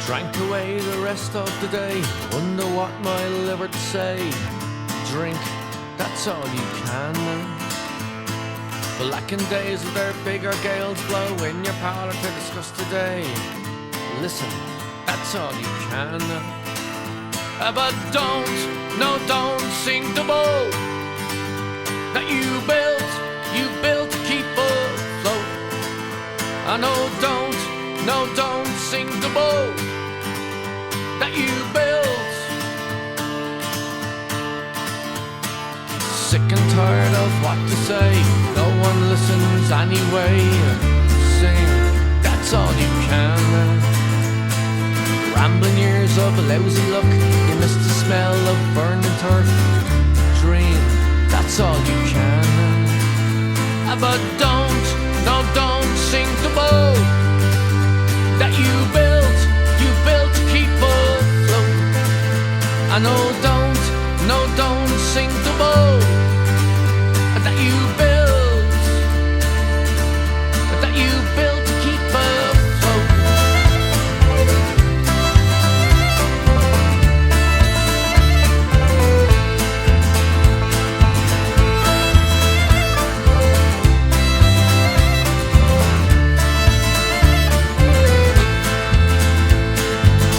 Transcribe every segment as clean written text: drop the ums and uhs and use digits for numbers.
Drank away the rest of the day, wonder what my liver'd say. Drink, that's all you can. Blackened days with their bigger gales blow in your parlour to discuss today. Listen, that's all you can. But don't sing the boat that you built to keep afloat. Don't sing the boat that you built. Sick and tired of what to say, no one listens anyway. Sing, that's all you can. Rambling years of lousy luck, you miss the smell of burning turf. Dream, that's all you can. But don't sing the boat that you built to keep afloat. Don't sing the boat that you built to keep afloat.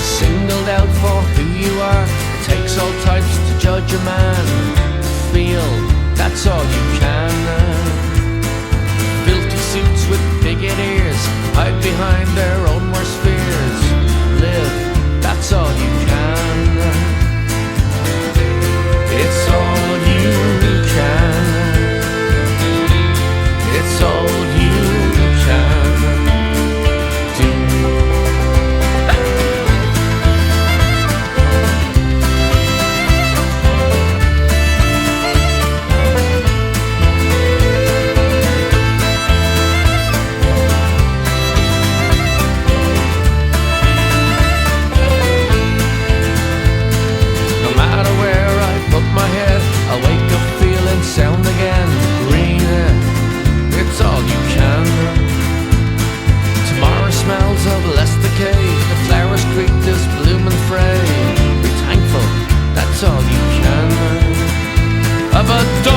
Singled out for who you are, it takes all types to judge a man. Feel, that's all you can. Filthy suits with bigot ears hide behind their own worst fears. Live, that's all you can. It's all you can. It's all you can do. I'll wake up feeling sound again. Green, it's all you can. Tomorrow smells of less decay, the flowers creak this blooming fray. Be thankful, that's all you can. But don't